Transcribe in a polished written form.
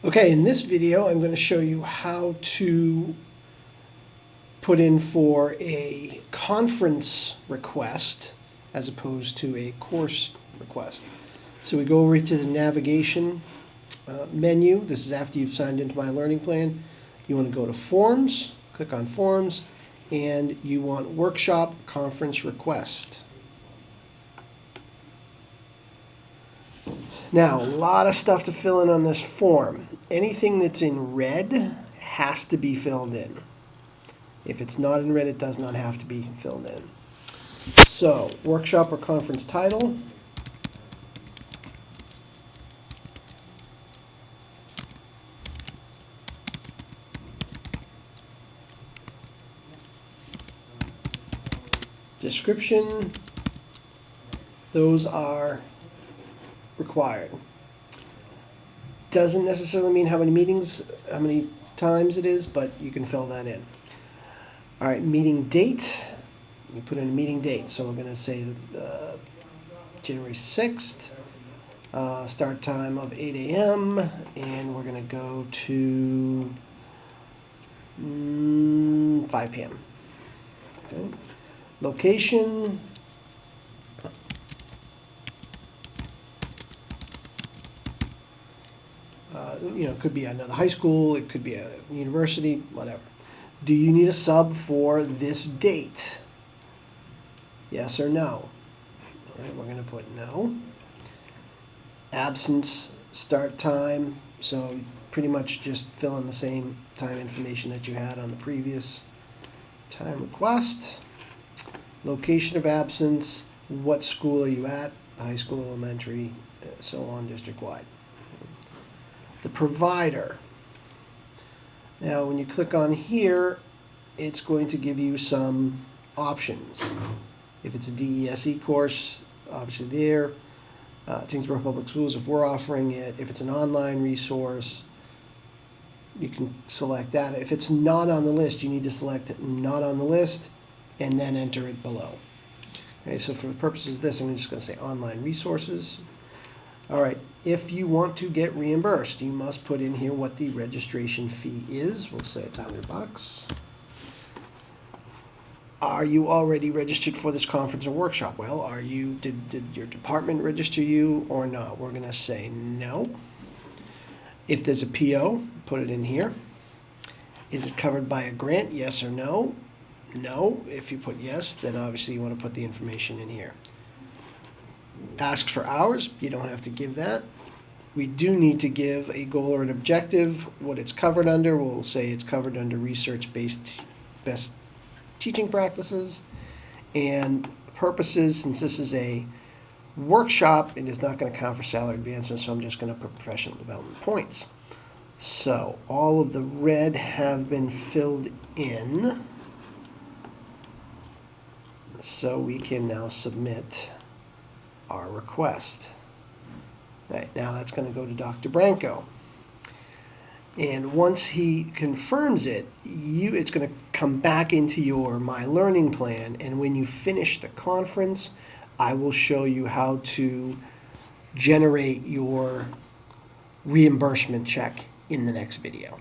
Okay, in this video, I'm going to show you how to put in for a conference request as opposed to a course request. So we go over to the navigation menu. This is after you've signed into My Learning Plan. You want to go to Forms, click on Forms, and you want Workshop Conference Request. Now, a lot of stuff to fill in on this form. Anything that's in red has to be filled in. If it's not in red, it does not have to be filled in. So, workshop or conference title. Description. Those are required. Doesn't necessarily mean how many times it is, but you can fill that in. All right, meeting date. You put in a meeting date. So we're going to say January 6th, start time of 8 a.m., and we're going to go to 5 p.m. Okay. Location. It could be another high school, it could be a university, whatever. Do you need a sub for this date? Yes or no? All right, we're going to put no. Absence, start time, so pretty much just fill in the same time information that you had on the previous time request. Location of absence, what school are you at? High school, elementary, so on, district-wide. The provider. Now, when you click on here, it's going to give you some options. If it's a DESE course, obviously there. Tingsboro Public Schools, if we're offering it. If it's an online resource, you can select that. If it's not on the list, you need to select not on the list and then enter it below. Okay, so for the purposes of this, I'm just going to say online resources. All right, if you want to get reimbursed, you must put in here what the registration fee is. We'll say it's $100. Are you already registered for this conference or workshop? Well, did your department register you or not? We're going to say no. If there's a PO, put it in here. Is it covered by a grant? Yes or no? No. If you put yes, then obviously you want to put the information in here. Ask for hours, you don't have to give that. We do need to give a goal or an objective, what it's covered under. We'll say it's covered under research-based best teaching practices. And purposes, since this is a workshop, it is not going to count for salary advancement, so I'm just going to put professional development points. So all of the red have been filled in. So we can now submit our request. Right, now that's going to go to Dr. Branco. And once he confirms it, it's going to come back into your My Learning Plan, and when you finish the conference, I will show you how to generate your reimbursement check in the next video.